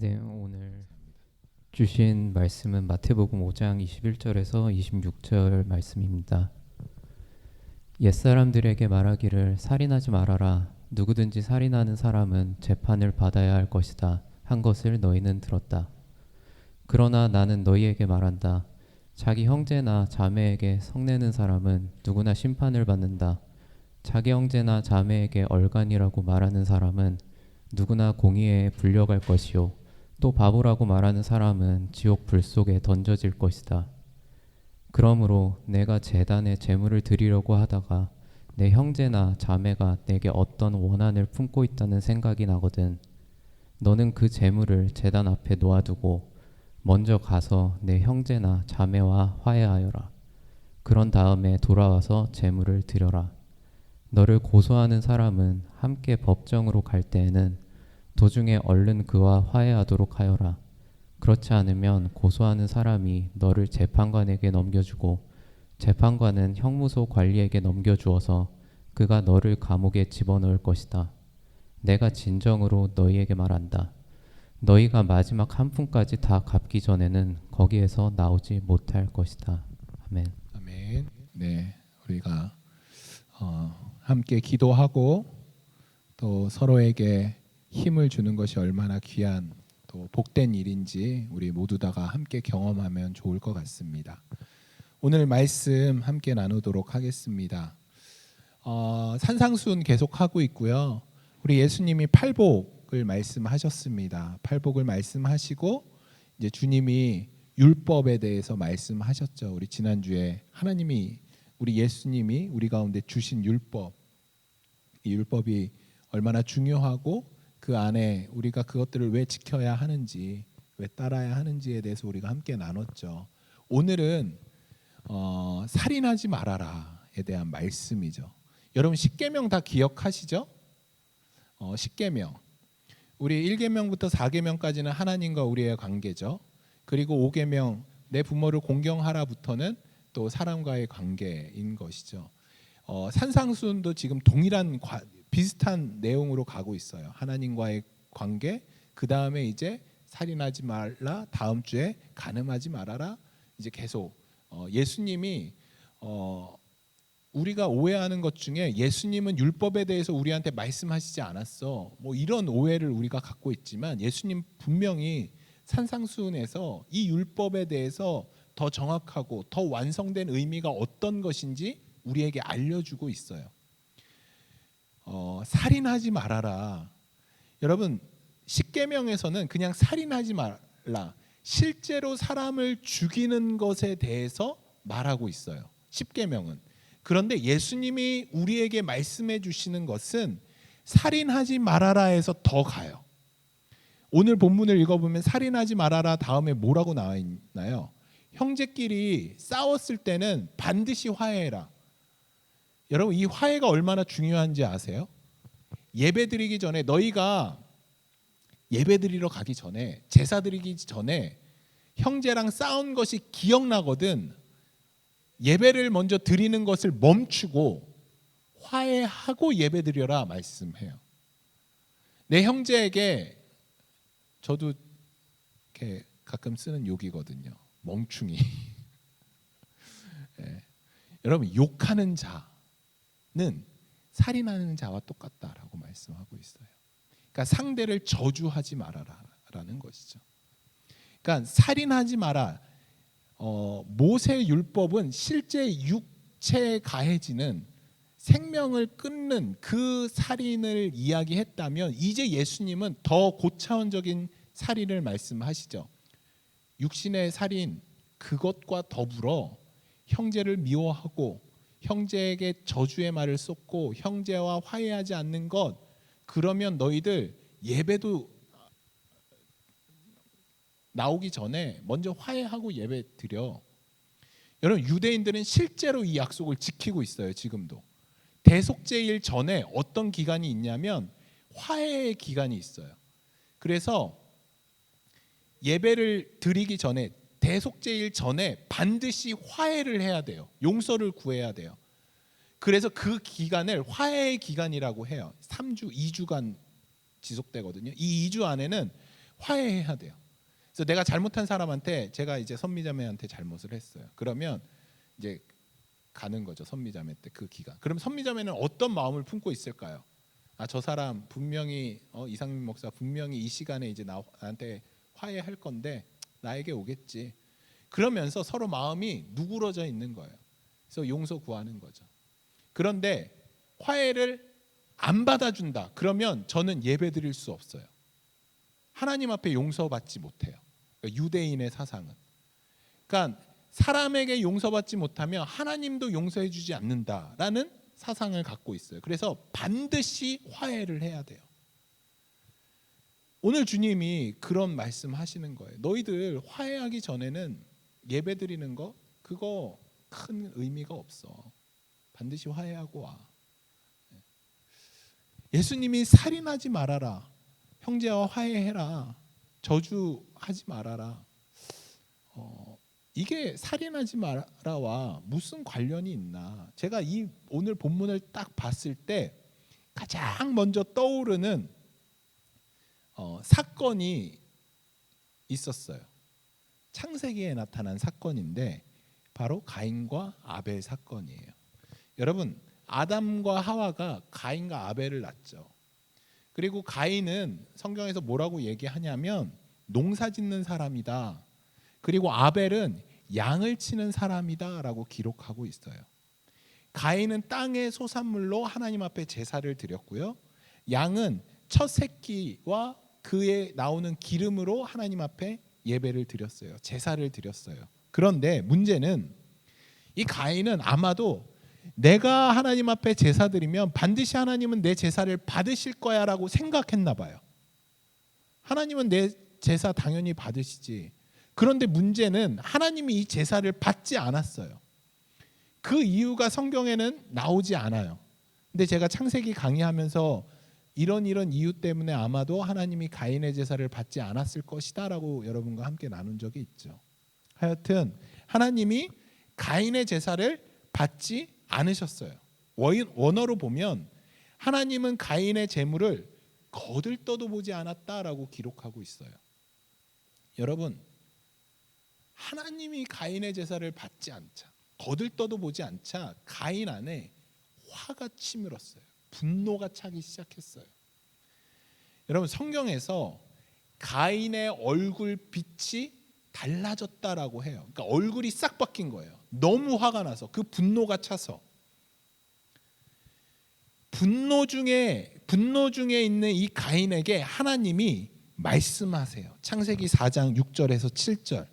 네, 오늘 주신 말씀은 마태복음 5장 21절에서 26절 말씀입니다. 옛사람들에게 말하기를 살인하지 말아라. 누구든지 살인하는 사람은 재판을 받아야 할 것이다. 한 것을 너희는 들었다. 그러나 나는 너희에게 말한다. 자기 형제나 자매에게 성내는 사람은 누구나 심판을 받는다. 자기 형제나 자매에게 얼간이라고 말하는 사람은 누구나 공의회에 불려갈 것이요. 또 바보라고 말하는 사람은 지옥 불 속에 던져질 것이다. 그러므로 내가 제단에 제물을 드리려고 하다가 내 형제나 자매가 내게 어떤 원한을 품고 있다는 생각이 나거든. 너는 그 제물을 제단 앞에 놓아두고 먼저 가서 내 형제나 자매와 화해하여라. 그런 다음에 돌아와서 제물을 드려라. 너를 고소하는 사람은 함께 법정으로 갈 때에는 도중에 얼른 그와 화해하도록 하여라. 그렇지 않으면 고소하는 사람이 너를 재판관에게 넘겨주고 재판관은 형무소 관리에게 넘겨주어서 그가 너를 감옥에 집어넣을 것이다. 내가 진정으로 너희에게 말한다. 너희가 마지막 한 푼까지 다 갚기 전에는 거기에서 나오지 못할 것이다. 아멘. 아멘. 네, 우리가 함께 기도하고 또 서로에게 힘을 주는 것이 얼마나 귀한 또 복된 일인지 우리 모두 다가 함께 경험하면 좋을 것 같습니다. 오늘 말씀 함께 나누도록 하겠습니다. 산상수훈 계속 하고 있고요. 우리 예수님이 팔복을 말씀하셨습니다. 팔복을 말씀하시고 이제 주님이 율법에 대해서 말씀하셨죠. 우리 지난주에 하나님이 우리 예수님이 우리 가운데 주신 율법, 이 율법이 얼마나 중요하고 그 안에 우리가 그것들을 왜 지켜야 하는지, 왜 따라야 하는지에 대해서 우리가 함께 나눴죠. 오늘은 살인하지 말아라에 대한 말씀이죠. 여러분 십계명 다 기억하시죠? 십계명. 우리 1계명부터 4계명까지는 하나님과 우리의 관계죠. 그리고 5계명 내 부모를 공경하라부터는 또 사람과의 관계인 것이죠. 산상수훈도 지금 동일한 비슷한 내용으로 가고 있어요. 하나님과의 관계, 그 다음에 이제 살인하지 말라, 다음 주에 간음하지 말아라. 이제 계속 예수님이 우리가 오해하는 것 중에 예수님은 율법에 대해서 우리한테 말씀하시지 않았어. 뭐 이런 오해를 우리가 갖고 있지만 예수님 분명히 산상수훈에서 이 율법에 대해서 더 정확하고 더 완성된 의미가 어떤 것인지 우리에게 알려주고 있어요. 살인하지 말아라. 여러분 십계명에서는 그냥 살인하지 말라, 실제로 사람을 죽이는 것에 대해서 말하고 있어요. 십계명은. 그런데 예수님이 우리에게 말씀해 주시는 것은 살인하지 말아라에서 더 가요. 오늘 본문을 읽어보면 살인하지 말아라 다음에 뭐라고 나와 있나요? 형제끼리 싸웠을 때는 반드시 화해해라. 여러분 이 화해가 얼마나 중요한지 아세요? 예배드리기 전에, 너희가 예배드리러 가기 전에, 제사 드리기 전에 형제랑 싸운 것이 기억나거든. 예배를 먼저 드리는 것을 멈추고 화해하고 예배드려라 말씀해요. 내 형제에게, 저도 이렇게 가끔 쓰는 욕이거든요. 멍충이. 네. 여러분 욕하는 자는 살인하는 자와 똑같다라고 말씀하고 있어요. 그러니까 상대를 저주하지 말아라라는 것이죠. 그러니까 살인하지 마라. 모세 율법은 실제 육체에 가해지는 생명을 끊는 그 살인을 이야기했다면 이제 예수님은 더 고차원적인 살인을 말씀하시죠. 육신의 살인, 그것과 더불어 형제를 미워하고 형제에게 저주의 말을 쏟고 형제와 화해하지 않는 것, 그러면 너희들 예배도 나오기 전에 먼저 화해하고 예배 드려. 여러분 유대인들은 실제로 이 약속을 지키고 있어요. 지금도 대속죄일 전에 어떤 기간이 있냐면 화해의 기간이 있어요. 그래서 예배를 드리기 전에, 대속죄일 전에 반드시 화해를 해야 돼요. 용서를 구해야 돼요. 그래서 그 기간을 화해의 기간이라고 해요. 3주, 2주간 지속되거든요. 이 2주 안에는 화해해야 돼요. 그래서 내가 잘못한 사람한테 제가 이제 선미자매한테 잘못을 했어요. 그러면 이제 가는 거죠. 선미자매 때 그 기간. 그럼 선미자매는 어떤 마음을 품고 있을까요? 아, 저 사람 분명히 이상민 목사 분명히 이 시간에 이제 나한테 화해할 건데 나에게 오겠지. 그러면서 서로 마음이 누그러져 있는 거예요. 그래서 용서 구하는 거죠. 그런데 화해를 안 받아준다. 그러면 저는 예배 드릴 수 없어요. 하나님 앞에 용서받지 못해요. 그러니까 유대인의 사상은. 그러니까 사람에게 용서받지 못하면 하나님도 용서해 주지 않는다라는 사상을 갖고 있어요. 그래서 반드시 화해를 해야 돼요. 오늘 주님이 그런 말씀하시는 거예요. 너희들 화해하기 전에는 예배 드리는 거 그거 큰 의미가 없어. 반드시 화해하고 와. 예수님이 살인하지 말아라. 형제와 화해해라. 저주하지 말아라. 이게 살인하지 말아와 무슨 관련이 있나? 제가 이 오늘 본문을 딱 봤을 때 가장 먼저 떠오르는 사건이 있었어요. 창세기에 나타난 사건인데 바로 가인과 아벨 사건이에요. 여러분, 아담과 하와가 가인과 아벨을 낳죠. 그리고 가인은 성경에서 뭐라고 얘기하냐면 농사짓는 사람이다. 그리고 아벨은 양을 치는 사람이다라고 기록하고 있어요. 가인은 땅의 소산물로 하나님 앞에 제사를 드렸고요. 양은 첫 새끼와 그에 나오는 기름으로 하나님 앞에 예배를 드렸어요. 제사를 드렸어요. 그런데 문제는 이 가인은 아마도 내가 하나님 앞에 제사 드리면 반드시 하나님은 내 제사를 받으실 거야라고 생각했나 봐요. 하나님은 내 제사 당연히 받으시지. 그런데 문제는 하나님이 이 제사를 받지 않았어요. 그 이유가 성경에는 나오지 않아요. 근데 제가 창세기 강의하면서 이런 이유 때문에 아마도 하나님이 가인의 제사를 받지 않았을 것이다라고 여러분과 함께 나눈 적이 있죠. 하여튼 하나님이 가인의 제사를 받지 않으셨어요. 원어로 보면 하나님은 가인의 제물을 거들떠도 보지 않았다라고 기록하고 있어요. 여러분, 하나님이 가인의 제사를 받지 않자, 거들떠도 보지 않자 가인 안에 화가 치밀었어요. 분노가 차기 시작했어요. 여러분, 성경에서 가인의 얼굴 빛이 달라졌다라고 해요. 그러니까 얼굴이 싹 바뀐 거예요. 너무 화가 나서, 그 분노가 차서. 분노 중에 있는 이 가인에게 하나님이 말씀하세요. 창세기 4장 6절에서 7절.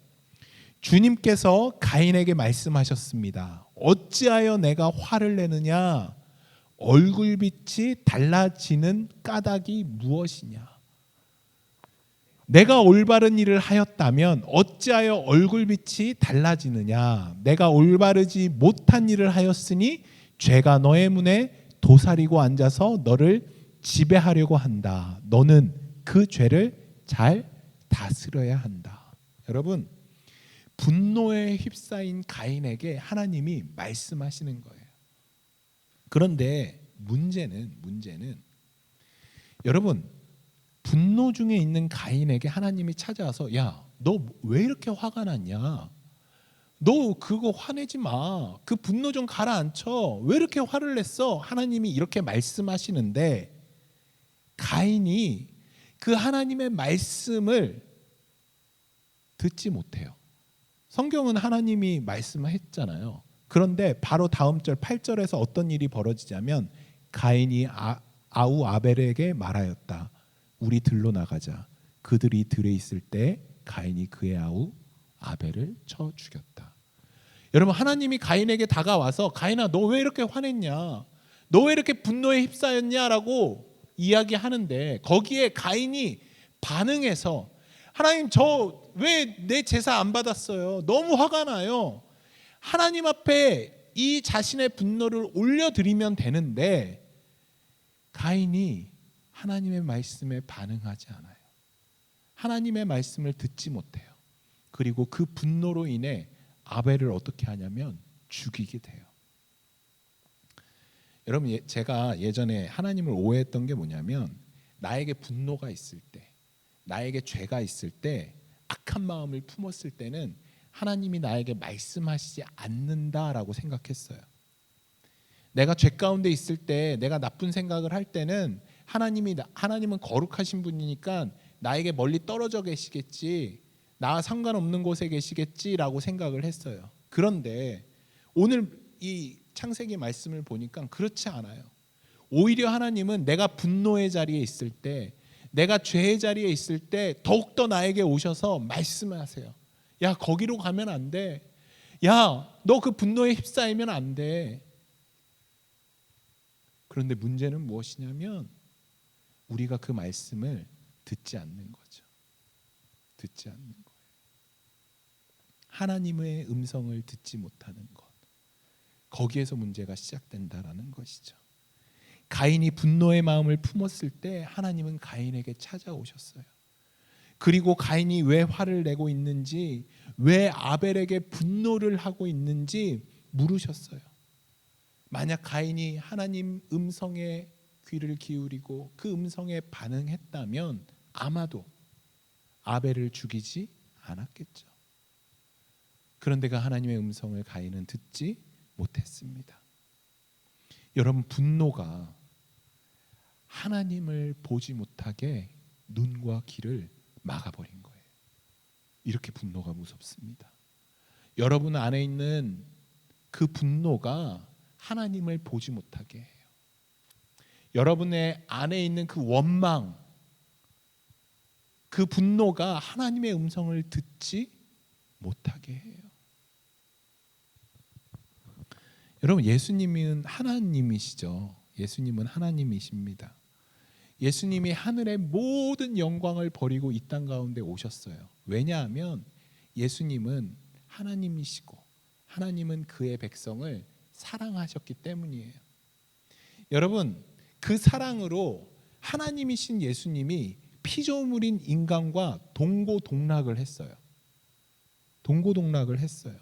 주님께서 가인에게 말씀하셨습니다. 어찌하여 내가 화를 내느냐? 얼굴빛이 달라지는 까닭이 무엇이냐? 내가 올바른 일을 하였다면 어찌하여 얼굴빛이 달라지느냐? 내가 올바르지 못한 일을 하였으니 죄가 너의 문에 도사리고 앉아서 너를 지배하려고 한다. 너는 그 죄를 잘 다스려야 한다. 여러분, 분노에 휩싸인 가인에게 하나님이 말씀하시는 거예요. 그런데 문제는 여러분, 분노 중에 있는 가인에게 하나님이 찾아와서 야, 너 왜 이렇게 화가 났냐? 너 그거 화내지 마. 그 분노 좀 가라앉혀. 왜 이렇게 화를 냈어? 하나님이 이렇게 말씀하시는데 가인이 그 하나님의 말씀을 듣지 못해요. 성경은 하나님이 말씀했잖아요. 그런데 바로 다음 절 8절에서 어떤 일이 벌어지냐면 가인이 아우 아벨에게 말하였다. 우리 들로 나가자. 그들이 들에 있을 때 가인이 그의 아우 아벨을 쳐 죽였다. 여러분, 하나님이 가인에게 다가와서 가인아, 너 왜 이렇게 화냈냐? 너 왜 이렇게 분노에 휩싸였냐라고 이야기하는데 거기에 가인이 반응해서 하나님, 저 왜 내 제사 안 받았어요? 너무 화가 나요. 하나님 앞에 이 자신의 분노를 올려드리면 되는데 가인이 하나님의 말씀에 반응하지 않아요. 하나님의 말씀을 듣지 못해요. 그리고 그 분노로 인해 아벨을 어떻게 하냐면 죽이게 돼요. 여러분, 제가 예전에 하나님을 오해했던 게 뭐냐면 나에게 분노가 있을 때, 나에게 죄가 있을 때, 악한 마음을 품었을 때는 하나님이 나에게 말씀하시지 않는다라고 생각했어요. 내가 죄 가운데 있을 때, 내가 나쁜 생각을 할 때는 하나님은 거룩하신 분이니까 나에게 멀리 떨어져 계시겠지, 나와 상관없는 곳에 계시겠지라고 생각을 했어요. 그런데 오늘 이 창세기 말씀을 보니까 그렇지 않아요. 오히려 하나님은 내가 분노의 자리에 있을 때, 내가 죄의 자리에 있을 때 더욱더 나에게 오셔서 말씀하세요. 야, 거기로 가면 안 돼. 야, 너 그 분노에 휩싸이면 안 돼. 그런데 문제는 무엇이냐면 우리가 그 말씀을 듣지 않는 거죠. 듣지 않는 거예요. 하나님의 음성을 듣지 못하는 것. 거기에서 문제가 시작된다라는 것이죠. 가인이 분노의 마음을 품었을 때 하나님은 가인에게 찾아오셨어요. 그리고 가인이 왜 화를 내고 있는지, 왜 아벨에게 분노를 하고 있는지 물으셨어요. 만약 가인이 하나님 음성에 귀를 기울이고 그 음성에 반응했다면 아마도 아벨을 죽이지 않았겠죠. 그런데 그 하나님의 음성을 가인은 듣지 못했습니다. 여러분, 분노가 하나님을 보지 못하게 눈과 귀를 막아버린 거예요. 이렇게 분노가 무섭습니다. 여러분 안에 있는 그 분노가 하나님을 보지 못하게 해요. 여러분의 안에 있는 그 원망, 그 분노가 하나님의 음성을 듣지 못하게 해요. 여러분, 예수님은 하나님이시죠. 예수님은 하나님이십니다. 예수님이 하늘의 모든 영광을 버리고 이 땅 가운데 오셨어요. 왜냐하면 예수님은 하나님이시고 하나님은 그의 백성을 사랑하셨기 때문이에요. 여러분, 그 사랑으로 하나님이신 예수님이 피조물인 인간과 동고동락을 했어요. 동고동락을 했어요.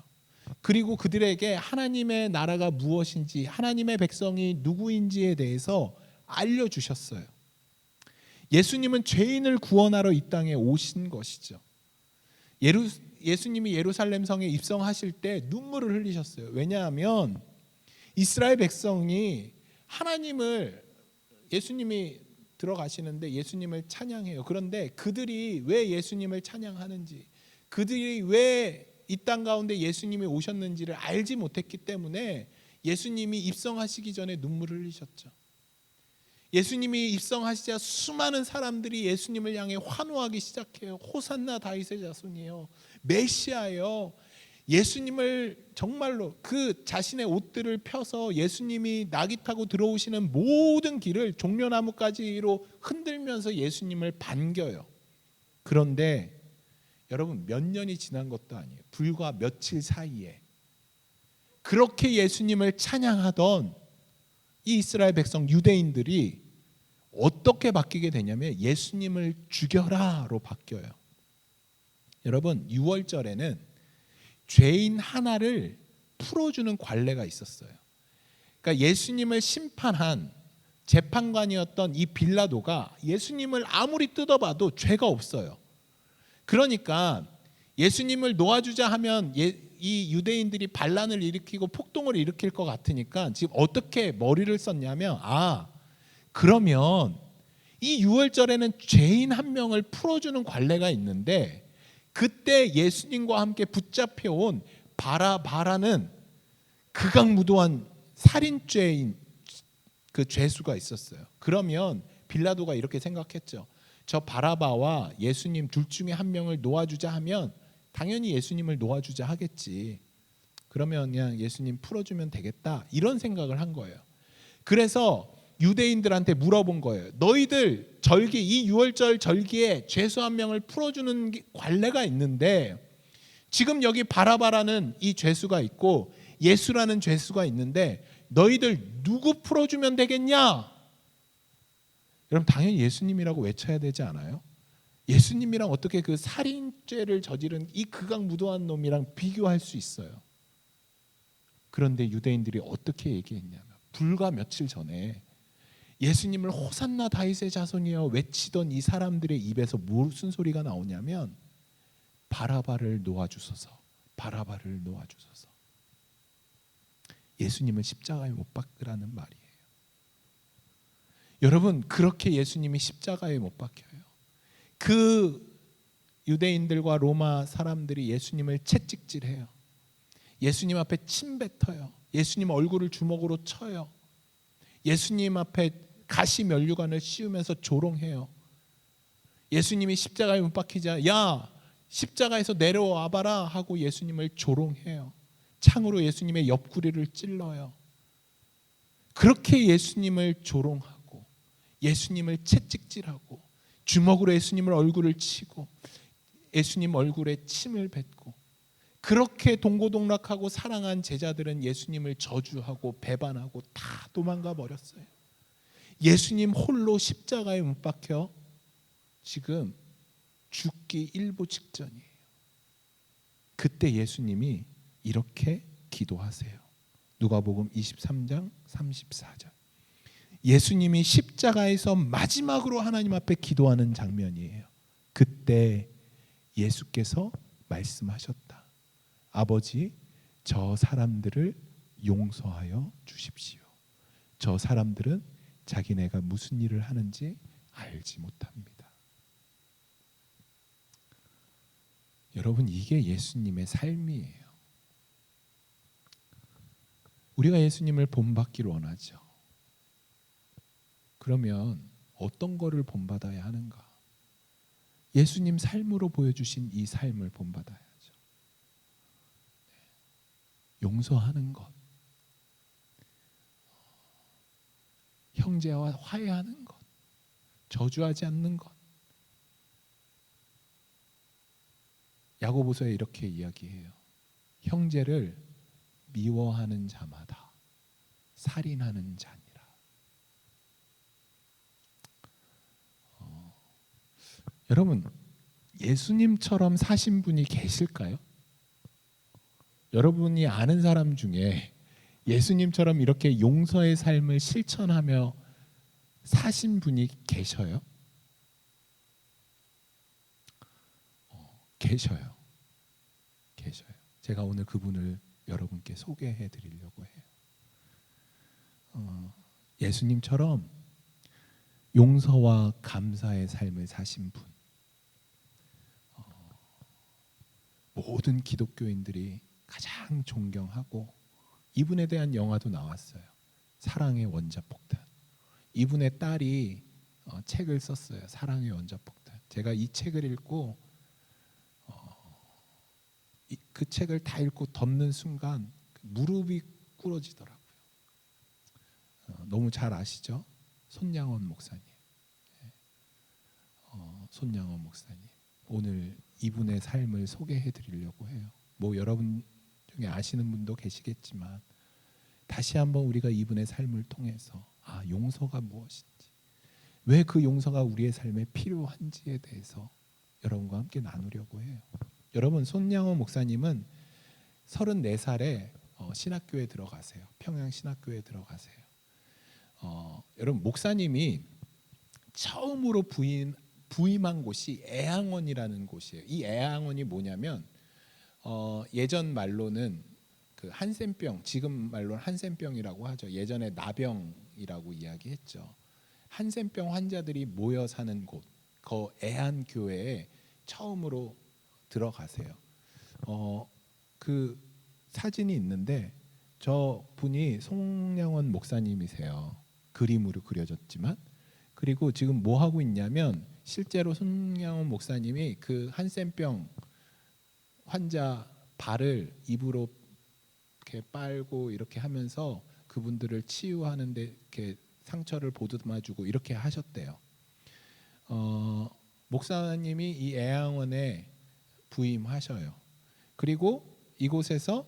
그리고 그들에게 하나님의 나라가 무엇인지, 하나님의 백성이 누구인지에 대해서 알려주셨어요. 예수님은 죄인을 구원하러 이 땅에 오신 것이죠. 예수님이 예루살렘 성에 입성하실 때 눈물을 흘리셨어요. 왜냐하면 이스라엘 백성이 예수님이 들어가시는데 예수님을 찬양해요. 그런데 그들이 왜 예수님을 찬양하는지, 그들이 왜 이 땅 가운데 예수님이 오셨는지를 알지 못했기 때문에 예수님이 입성하시기 전에 눈물을 흘리셨죠. 예수님이 입성하시자 수많은 사람들이 예수님을 향해 환호하기 시작해요. 호산나 다윗의 자손이요, 메시아요. 예수님을 정말로 그 자신의 옷들을 펴서 예수님이 낙이 타고 들어오시는 모든 길을 종려나무가지로 흔들면서 예수님을 반겨요. 그런데 여러분, 몇 년이 지난 것도 아니에요. 불과 며칠 사이에 그렇게 예수님을 찬양하던 이 이스라엘 백성 유대인들이 어떻게 바뀌게 되냐면 예수님을 죽여라로 바뀌어요. 여러분, 유월절에는 죄인 하나를 풀어주는 관례가 있었어요. 그러니까 예수님을 심판한 재판관이었던 이 빌라도가 예수님을 아무리 뜯어봐도 죄가 없어요. 그러니까 예수님을 놓아주자 하면 이 유대인들이 반란을 일으키고 폭동을 일으킬 것 같으니까 지금 어떻게 머리를 썼냐면, 그러면 이 유월절에는 죄인 한 명을 풀어주는 관례가 있는데 그때 예수님과 함께 붙잡혀온 바라바라는 극악무도한 살인죄인 그 죄수가 있었어요. 그러면 빌라도가 이렇게 생각했죠. 저 바라바와 예수님 둘 중에 한 명을 놓아주자 하면 당연히 예수님을 놓아주자 하겠지. 그러면 그냥 예수님 풀어주면 되겠다, 이런 생각을 한 거예요. 그래서 유대인들한테 물어본 거예요. 너희들 절기, 이 유월절 절기에 죄수 한 명을 풀어주는 관례가 있는데 지금 여기 바라바라는 이 죄수가 있고 예수라는 죄수가 있는데 너희들 누구 풀어주면 되겠냐? 여러분, 당연히 예수님이라고 외쳐야 되지 않아요? 예수님이랑 어떻게 그 살인죄를 저지른 이 극악무도한 놈이랑 비교할 수 있어요? 그런데 유대인들이 어떻게 얘기했냐면 불과 며칠 전에 예수님을 호산나 다윗의 자손이여 외치던 이 사람들의 입에서 무슨 소리가 나오냐면 바라바를 놓아주소서, 바라바를 놓아주소서. 예수님을 십자가에 못 박으라는 말이에요. 여러분, 그렇게 예수님이 십자가에 못 박혀요. 그 유대인들과 로마 사람들이 예수님을 채찍질해요. 예수님 앞에 침 뱉어요. 예수님 얼굴을 주먹으로 쳐요. 예수님 앞에 가시 면류관을 씌우면서 조롱해요. 예수님이 십자가에 못 박히자 야 십자가에서 내려와 봐라 하고 예수님을 조롱해요. 창으로 예수님의 옆구리를 찔러요. 그렇게 예수님을 조롱하고 예수님을 채찍질하고 주먹으로 예수님을 얼굴을 치고 예수님 얼굴에 침을 뱉고 그렇게 동고동락하고 사랑한 제자들은 예수님을 저주하고 배반하고 다 도망가 버렸어요. 예수님 홀로 십자가에 못 박혀 지금 죽기 일보 직전이에요. 그때 예수님이 이렇게 기도하세요. 누가복음 23장 34절. 예수님이 십자가에서 마지막으로 하나님 앞에 기도하는 장면이에요. 그때 예수께서 말씀하셨다. 아버지, 저 사람들을 용서하여 주십시오. 저 사람들은 자기네가 무슨 일을 하는지 알지 못합니다. 여러분, 이게 예수님의 삶이에요. 우리가 예수님을 본받기를 원하죠. 그러면 어떤 거를 본받아야 하는가? 예수님 삶으로 보여주신 이 삶을 본받아야죠. 용서하는 것, 형제와 화해하는 것, 저주하지 않는 것. 야고보서에 이렇게 이야기해요. 형제를 미워하는 자마다 살인하는 자니라. 여러분, 예수님처럼 사신 분이 계실까요? 여러분이 아는 사람 중에 예수님처럼 이렇게 용서의 삶을 실천하며 사신 분이 계셔요? 계셔요. 제가 오늘 그분을 여러분께 소개해 드리려고 해요. 예수님처럼 용서와 감사의 삶을 사신 분. 모든 기독교인들이 가장 존경하고 이분에 대한 영화도 나왔어요. 사랑의 원자폭탄. 이분의 딸이 책을 썼어요. 사랑의 원자폭탄. 제가 이 책을 읽고 그 책을 다 읽고 덮는 순간 무릎이 꿇어지더라고요. 너무 잘 아시죠? 손양원 목사님. 손양원 목사님. 오늘 이분의 삶을 소개해 드리려고 해요. 뭐 여러분 중에 아시는 분도 계시겠지만 다시 한번 우리가 이분의 삶을 통해서 용서가 무엇인지, 왜 그 용서가 우리의 삶에 필요한지에 대해서 여러분과 함께 나누려고 해요. 여러분, 손양원 목사님은 34살에 신학교에 들어가세요. 평양 신학교에 들어가세요. 여러분, 목사님이 처음으로 부임한 곳이 애양원이라는 곳이에요. 이 애양원이 뭐냐면 예전 말로는 그 한센병, 지금 말로는 한센병이라고 하죠. 예전에 나병이라고 이야기했죠. 한센병 환자들이 모여 사는 곳, 그 애안교회에 처음으로 들어가세요. 그 사진이 있는데 저 분이 송량원 목사님이세요. 그림으로 그려졌지만. 그리고 지금 뭐 하고 있냐면 실제로 송량원 목사님이 그 한센병 환자 발을 입으로 이렇게 빨고 이렇게 하면서 그분들을 치유하는데 이렇게 상처를 보듬어주고 이렇게 하셨대요. 목사님이 이 애양원에 부임하셔요. 그리고 이곳에서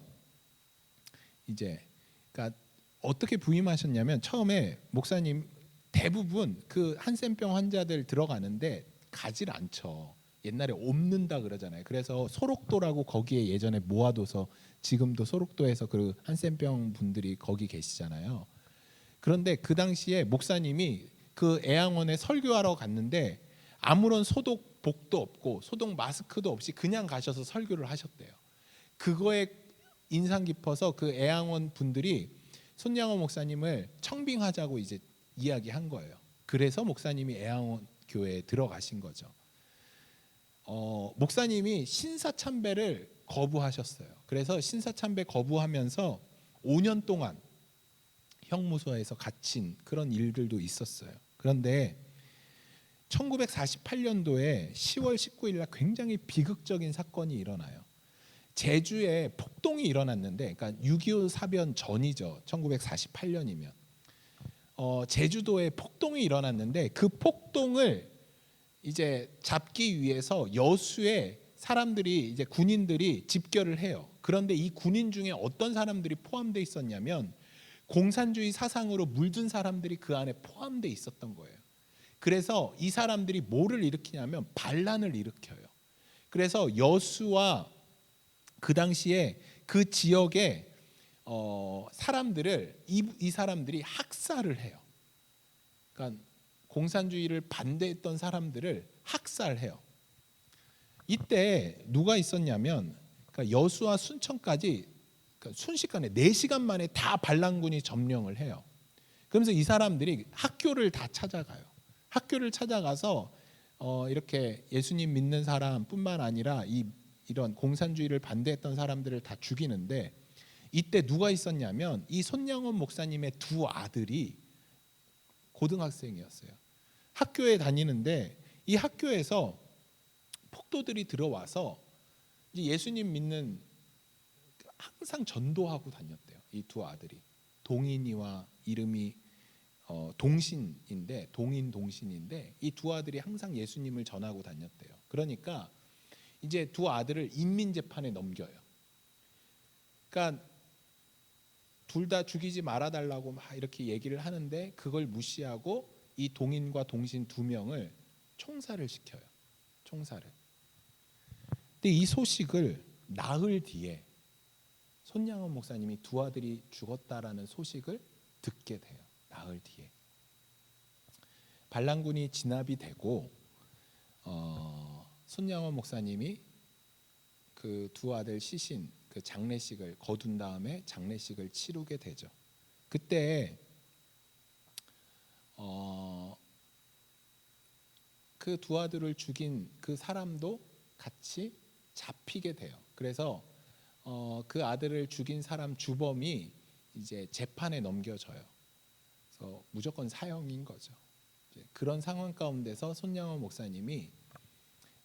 이제 그러니까 어떻게 부임하셨냐면 처음에 목사님 대부분 그 한센병 환자들 들어가는데 가질 않죠. 옛날에 옮는다 그러잖아요. 그래서 소록도라고 거기에 예전에 모아둬서 지금도 소록도에서 그 한센병 분들이 거기 계시잖아요. 그런데 그 당시에 목사님이 그 애양원에 설교하러 갔는데 아무런 소독복도 없고 소독 마스크도 없이 그냥 가셔서 설교를 하셨대요. 그거에 인상 깊어서 그 애양원 분들이 손양호 목사님을 청빙하자고 이제 이야기한 거예요. 그래서 목사님이 애양원 교회에 들어가신 거죠. 목사님이 신사참배를 거부하셨어요. 그래서 신사참배 거부하면서 5년 동안 형무소에서 갇힌 그런 일들도 있었어요. 그런데 1948년도에 10월 19일 날 굉장히 비극적인 사건이 일어나요. 제주에 폭동이 일어났는데, 그러니까 6.25 사변 전이죠. 1948년이면 제주도에 폭동이 일어났는데 그 폭동을 이제 잡기 위해서 여수에 사람들이 이제 군인들이 집결을 해요. 그런데 이 군인 중에 어떤 사람들이 포함되어 있었냐면 공산주의 사상으로 물든 사람들이 그 안에 포함되어 있었던 거예요. 그래서 이 사람들이 뭐를 일으키냐면 반란을 일으켜요. 그래서 여수와 그 당시에 그 지역의 사람들을 이 사람들이 학살을 해요. 그러니까 공산주의를 반대했던 사람들을 학살해요. 이때 누가 있었냐면 그러니까 여수와 순천까지 그러니까 순식간에 4시간 만에 다 반란군이 점령을 해요. 그러면서 이 사람들이 학교를 다 찾아가요. 학교를 찾아가서 이렇게 예수님 믿는 사람뿐만 아니라 이런 공산주의를 반대했던 사람들을 다 죽이는데 이때 누가 있었냐면 이 손양원 목사님의 두 아들이 고등학생이었어요. 학교에 다니는데 이 학교에서 폭도들이 들어와서 예수님 믿는 항상 전도하고 다녔대요. 이 두 아들이 동인이와 이름이 동신인데 동인인데 이 두 아들이 항상 예수님을 전하고 다녔대요. 그러니까 이제 두 아들을 인민재판에 넘겨요. 그러니까 둘 다 죽이지 말아달라고 막 이렇게 얘기를 하는데 그걸 무시하고 이 동인과 동신 2명을 총살을 시켜요. 총살을. 근데 이 소식을 나흘 뒤에 손양원 목사님이 두 아들이 죽었다라는 소식을 듣게 돼요. 나흘 뒤에. 반란군이 진압이 되고 손양원 목사님이 그 두 아들 시신 그 장례식을 거둔 다음에 장례식을 치르게 되죠. 그때 그 두 아들을 죽인 그 사람도 같이 잡히게 돼요. 그래서 그 아들을 죽인 사람 주범이 이제 재판에 넘겨져요. 그래서 무조건 사형인 거죠. 이제 그런 상황 가운데서 손양원 목사님이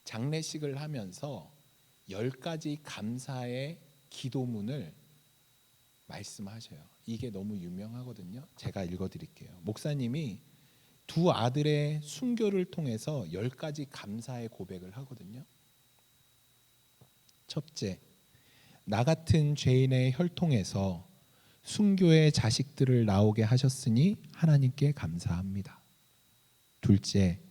장례식을 하면서 10가지 감사의 기도문을 말씀하셔요. 이게 너무 유명하거든요. 제가 읽어드릴게요. 목사님이 두 아들의 순교를 통해서 10가지 감사의 고백을 하거든요. 첫째, 나 같은 죄인의 혈통에서 순교의 자식들을 나오게 하셨으니 하나님께 감사합니다. 둘째,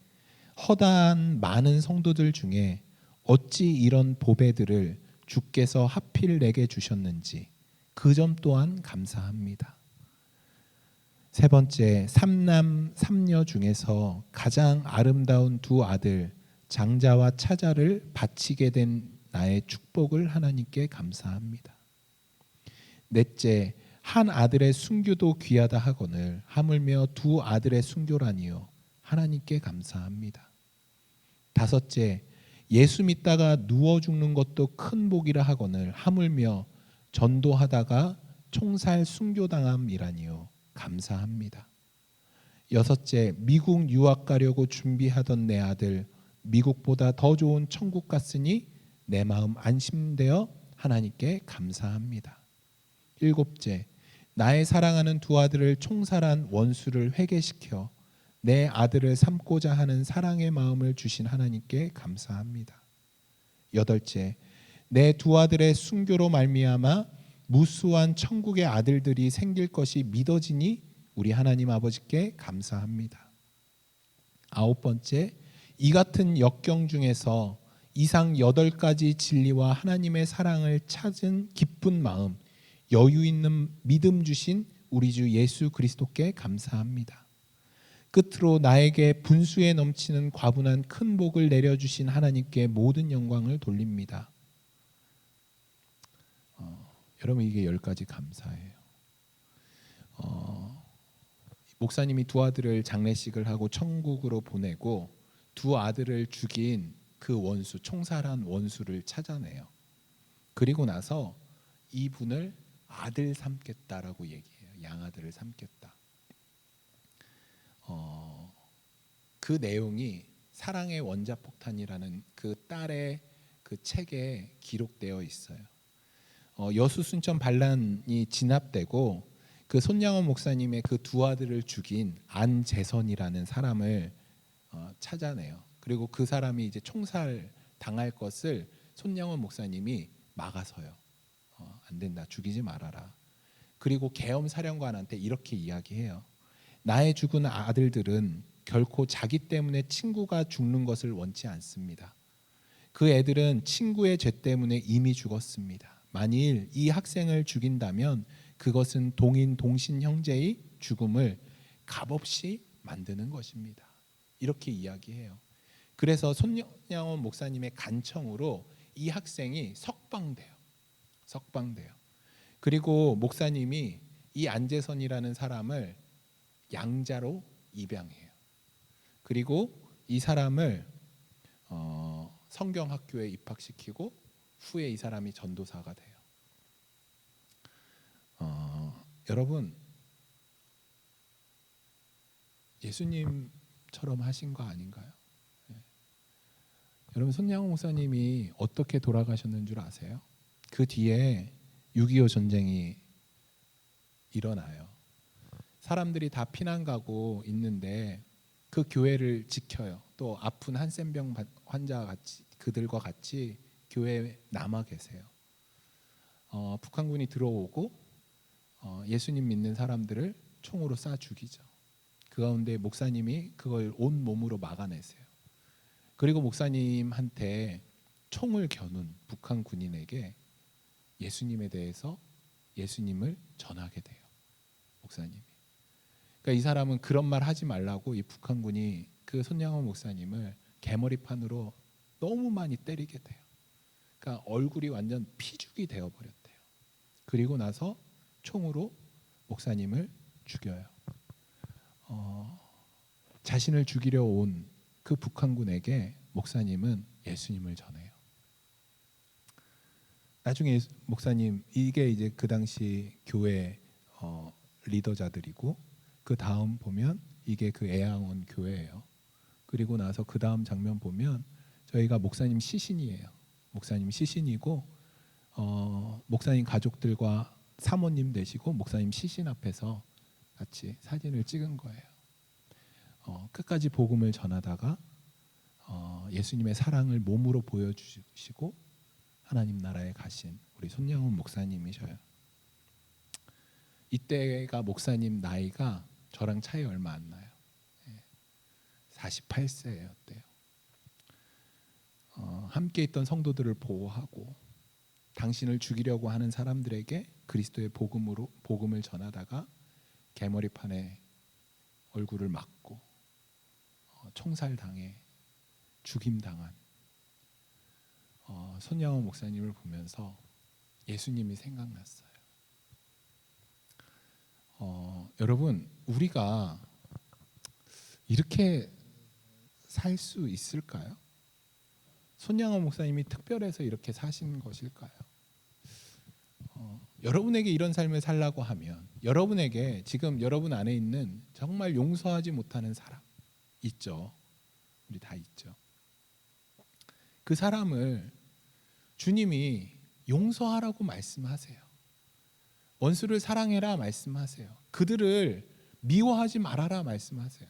허다한 많은 성도들 중에 어찌 이런 보배들을 주께서 하필 내게 주셨는지 그 점 또한 감사합니다. 세 번째, 3남 3녀 중에서 가장 아름다운 두 아들 장자와 차자를 바치게 된 나의 축복을 하나님께 감사합니다. 넷째, 한 아들의 순교도 귀하다 하거늘 하물며 두 아들의 순교라니요 하나님께 감사합니다. 다섯째, 예수 믿다가 누워 죽는 것도 큰 복이라 하거늘 하물며 전도하다가 총살 순교당함이라니요 감사합니다. 여섯째, 미국 유학 가려고 준비하던 내 아들 미국보다 더 좋은 천국 갔으니 내 마음 안심되어 하나님께 감사합니다. 일곱째, 나의 사랑하는 두 아들을 총살한 원수를 회개시켜 내 아들을 삼고자 하는 사랑의 마음을 주신 하나님께 감사합니다. 여덟째, 내 두 아들의 순교로 말미암아 무수한 천국의 아들들이 생길 것이 믿어지니 우리 하나님 아버지께 감사합니다. 아홉 번째, 이 같은 역경 중에서 이상 8가지 진리와 하나님의 사랑을 찾은 기쁜 마음, 여유 있는 믿음 주신 우리 주 예수 그리스도께 감사합니다. 끝으로 나에게 분수에 넘치는 과분한 큰 복을 내려주신 하나님께 모든 영광을 돌립니다. 여러분, 이게 10가지 감사예요. 목사님이 두 아들을 장례식을 하고 천국으로 보내고 두 아들을 죽인 그 원수, 총살한 원수를 찾아내요. 그리고 나서 이분을 아들 삼겠다라고 얘기해요. 양아들을 삼겠다. 그 내용이 사랑의 원자폭탄이라는 그 딸의 그 책에 기록되어 있어요. 여수순천 반란이 진압되고 그 손양원 목사님의 그 두 아들을 죽인 안재선이라는 사람을 찾아내요. 그리고 그 사람이 이제 총살 당할 것을 손양원 목사님이 막아서요. 안 된다, 죽이지 말아라. 그리고 계엄 사령관한테 이렇게 이야기해요. 나의 죽은 아들들은 결코 자기 때문에 친구가 죽는 것을 원치 않습니다. 그 애들은 친구의 죄 때문에 이미 죽었습니다. 만일 이 학생을 죽인다면 그것은 동인 동신 형제의 죽음을 값없이 만드는 것입니다. 이렇게 이야기해요. 그래서 손양원 목사님의 간청으로 이 학생이 석방돼요. 그리고 목사님이 이 안재선이라는 사람을 양자로 입양해요. 그리고 이 사람을 성경학교에 입학시키고 후에 이 사람이 전도사가 돼요. 여러분, 예수님처럼 하신 거 아닌가요? 여러분, 손양호 목사님이 어떻게 돌아가셨는 줄 아세요? 그 뒤에 6.25 전쟁이 일어나요. 사람들이 다 피난 가고 있는데 그 교회를 지켜요. 또 아픈 한센병 환자 같이 그들과 같이 교회에 남아 계세요. 북한군이 들어오고 예수님 믿는 사람들을 총으로 쏴 죽이죠. 그 가운데 목사님이 그걸 온 몸으로 막아내세요. 그리고 목사님한테 총을 겨눈 북한 군인에게 예수님에 대해서 예수님을 전하게 돼요. 목사님이. 그러니까 이 사람은 그런 말 하지 말라고 이 북한군이 그 손양원 목사님을 개머리판으로 너무 많이 때리게 돼요. 그러니까 얼굴이 완전 피죽이 되어 버렸대요. 그리고 나서 총으로 목사님을 죽여요. 자신을 죽이려 온 그 북한군에게 목사님은 예수님을 전해요. 나중에 목사님, 이게 이제 그 당시 교회 리더자들이고, 그 다음 보면 이게 그 애양원 교회예요. 그리고 나서 그 다음 장면 보면 저희가 목사님 시신이에요. 목사님 시신이고 목사님 가족들과 사모님 되시고 목사님 시신 앞에서 같이 사진을 찍은 거예요. 끝까지 복음을 전하다가 예수님의 사랑을 몸으로 보여주시고 하나님 나라에 가신 우리 손양훈 목사님이셔요. 이때가 목사님 나이가 저랑 차이 얼마 안 나요. 48세였대요. 함께 있던 성도들을 보호하고 당신을 죽이려고 하는 사람들에게 그리스도의 복음을 전하다가 개머리판에 얼굴을 맞고 총살당해 죽임당한 손양호 목사님을 보면서 예수님이 생각났어요. 여러분, 우리가 이렇게 살 수 있을까요? 손양호 목사님이 특별해서 이렇게 사신 것일까요? 여러분에게 이런 삶을 살라고 하면 여러분에게 지금 여러분 안에 있는 정말 용서하지 못하는 사람 있죠. 우리 다 있죠. 그 사람을 주님이 용서하라고 말씀하세요. 원수를 사랑해라 말씀하세요. 그들을 미워하지 말아라 말씀하세요.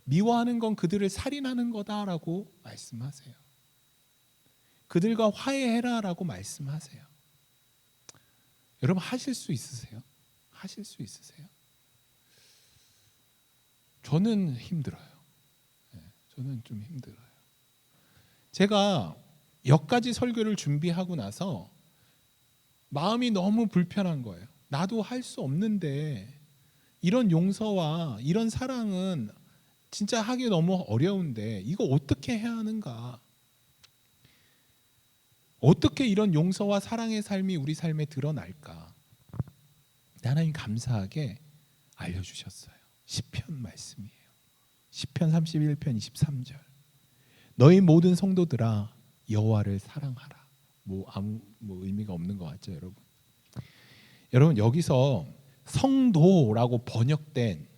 미워하는 건 그들을 살인하는 거다라고 말씀하세요. 그들과 화해해라라고 말씀하세요. 여러분, 하실 수 있으세요? 하실 수 있으세요? 저는 힘들어요. 저는 좀 힘들어요. 제가 몇 가지 설교를 준비하고 나서 마음이 너무 불편한 거예요. 나도 할 수 없는데 이런 용서와 이런 사랑은 진짜 하기 너무 어려운데 이거 어떻게 해야 하는가? 어떻게 이런 용서와 사랑의 삶이 우리 삶에 드러날까? 하나님 감사하게 알려주셨어요. 시편 말씀이에요. 시편 31편 23절. 너희 모든 성도들아 여호와를 사랑하라. 아무 의미가 없는 것 같죠, 여러분? 여러분, 여기서 성도라고 번역된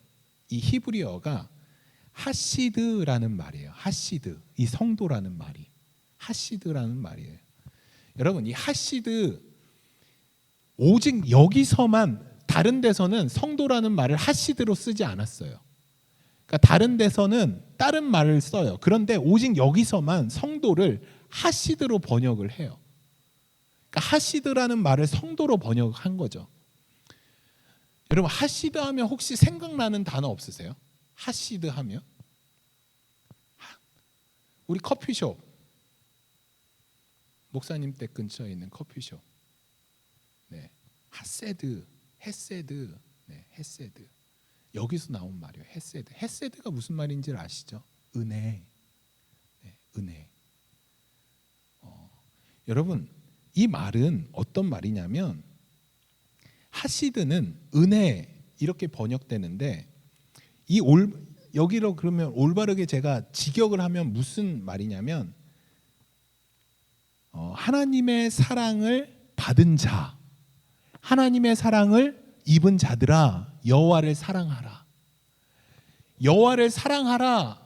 이 히브리어가 하시드라는 말이에요. 하시드, 이 성도라는 말이 하시드라는 말이에요. 여러분, 이 하시드, 오직 여기서만, 다른 데서는 성도라는 말을 하시드로 쓰지 않았어요. 그러니까 다른 데서는 다른 말을 써요. 그런데 오직 여기서만 성도를 하시드로 번역을 해요. 그러니까 하시드라는 말을 성도로 번역한 거죠. 여러분, 하시드 하면 혹시 생각나는 단어 없으세요? 하시드 하면 우리 커피숍, 목사님 댁 근처에 있는 커피숍, 네, 하세드, 헤세드, 네, 헤세드. 여기서 나온 말이에요. 헤세드. 헤세드가 무슨 말인지 아시죠? 은혜, 네, 은혜. 여러분, 이 말은 어떤 말이냐면 하시드는 은혜 이렇게 번역되는데 여기로 그러면 올바르게 제가 직역을 하면 무슨 말이냐면 하나님의 사랑을 받은 자, 하나님의 사랑을 입은 자들아 여호와를 사랑하라. 여호와를 사랑하라.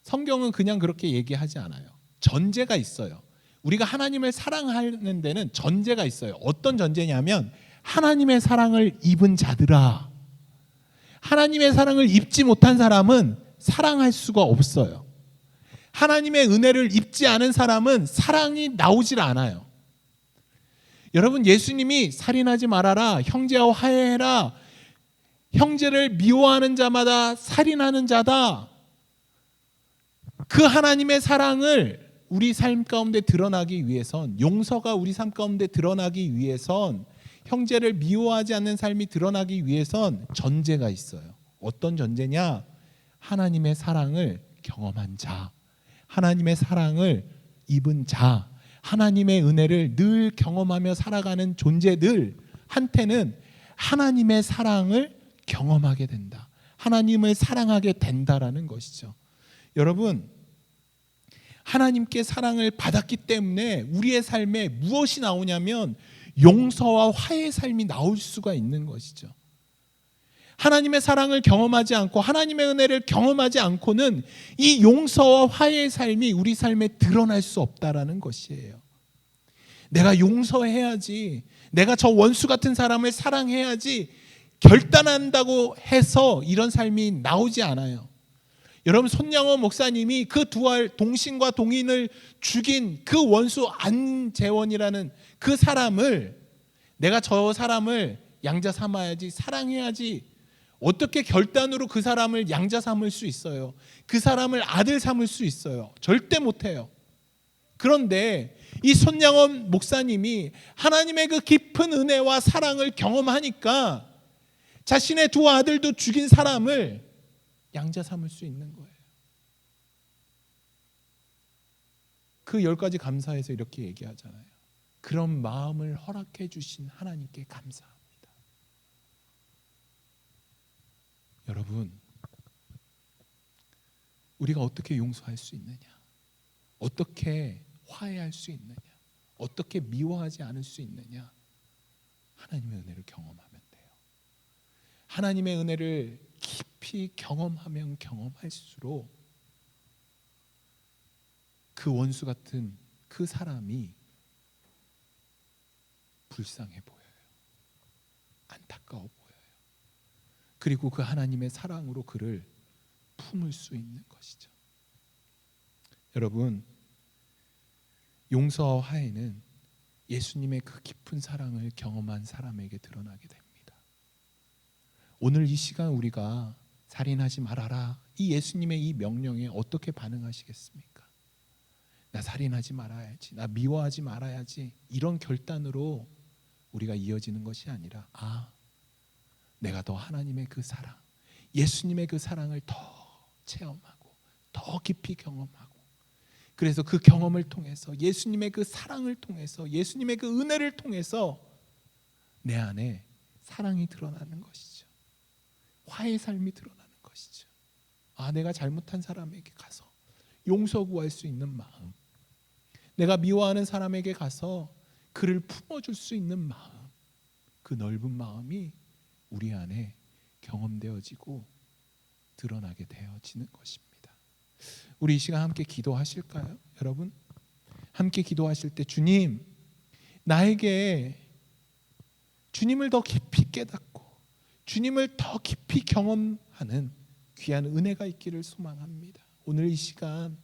성경은 그냥 그렇게 얘기하지 않아요. 전제가 있어요. 우리가 하나님을 사랑하는 데는 전제가 있어요. 어떤 전제냐면 하나님의 사랑을 입은 자들아. 하나님의 사랑을 입지 못한 사람은 사랑할 수가 없어요. 하나님의 은혜를 입지 않은 사람은 사랑이 나오질 않아요. 여러분, 예수님이 살인하지 말아라, 형제와 화해해라, 형제를 미워하는 자마다 살인하는 자다. 그 하나님의 사랑을 우리 삶 가운데 드러나기 위해선, 용서가 우리 삶 가운데 드러나기 위해선, 형제를 미워하지 않는 삶이 드러나기 위해선 전제가 있어요. 어떤 전제냐? 하나님의 사랑을 경험한 자, 하나님의 사랑을 입은 자, 하나님의 은혜를 늘 경험하며 살아가는 존재들 한테는 하나님의 사랑을 경험하게 된다. 하나님을 사랑하게 된다라는 것이죠. 여러분, 하나님께 사랑을 받았기 때문에 우리의 삶에 무엇이 나오냐면 용서와 화해의 삶이 나올 수가 있는 것이죠. 하나님의 사랑을 경험하지 않고 하나님의 은혜를 경험하지 않고는 이 용서와 화해의 삶이 우리 삶에 드러날 수 없다라는 것이에요. 내가 용서해야지, 내가 저 원수 같은 사람을 사랑해야지 결단한다고 해서 이런 삶이 나오지 않아요. 여러분, 손양호 목사님이 그 두 동신과 동인을 죽인 그 원수 안재원이라는 그 사람을, 내가 저 사람을 양자 삼아야지, 사랑해야지, 어떻게 결단으로 그 사람을 양자 삼을 수 있어요? 그 사람을 아들 삼을 수 있어요? 절대 못해요. 그런데 이 손양원 목사님이 하나님의 그 깊은 은혜와 사랑을 경험하니까 자신의 두 아들도 죽인 사람을 양자 삼을 수 있는 거예요. 그 10가지 감사해서 이렇게 얘기하잖아요. 그런 마음을 허락해 주신 하나님께 감사합니다. 여러분, 우리가 어떻게 용서할 수 있느냐? 어떻게 화해할 수 있느냐? 어떻게 미워하지 않을 수 있느냐? 하나님의 은혜를 경험하면 돼요. 하나님의 은혜를 깊이 경험하면 경험할수록 그 원수 같은 그 사람이 불쌍해 보여요. 안타까워 보여요. 그리고 그 하나님의 사랑으로 그를 품을 수 있는 것이죠. 여러분, 용서와 화해는 예수님의 그 깊은 사랑을 경험한 사람에게 드러나게 됩니다. 오늘 이 시간 우리가 살인하지 말아라, 이 예수님의 이 명령에 어떻게 반응하시겠습니까? 나 살인하지 말아야지, 나 미워하지 말아야지, 이런 결단으로 우리가 이어지는 것이 아니라, 내가 더 하나님의 그 사랑, 예수님의 그 사랑을 더 체험하고 더 깊이 경험하고, 그래서 그 경험을 통해서 예수님의 그 사랑을 통해서 예수님의 그 은혜를 통해서 내 안에 사랑이 드러나는 것이죠. 화의 삶이 드러나는 것이죠. 내가 잘못한 사람에게 가서 용서 구할 수 있는 마음, 내가 미워하는 사람에게 가서 그를 품어줄 수 있는 마음, 그 넓은 마음이 우리 안에 경험되어지고 드러나게 되어지는 것입니다. 우리 이 시간 함께 기도하실까요? 여러분 함께 기도하실 때 주님, 나에게 주님을 더 깊이 깨닫고 주님을 더 깊이 경험하는 귀한 은혜가 있기를 소망합니다. 오늘 이 시간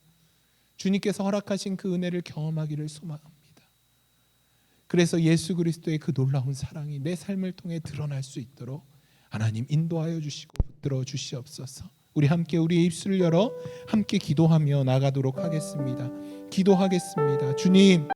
주님께서 허락하신 그 은혜를 경험하기를 소망합니다. 그래서 예수 그리스도의 그 놀라운 사랑이 내 삶을 통해 드러날 수 있도록 하나님 인도하여 주시고 붙들어 주시옵소서. 우리 함께 우리의 입술을 열어 함께 기도하며 나가도록 하겠습니다. 기도하겠습니다. 주님,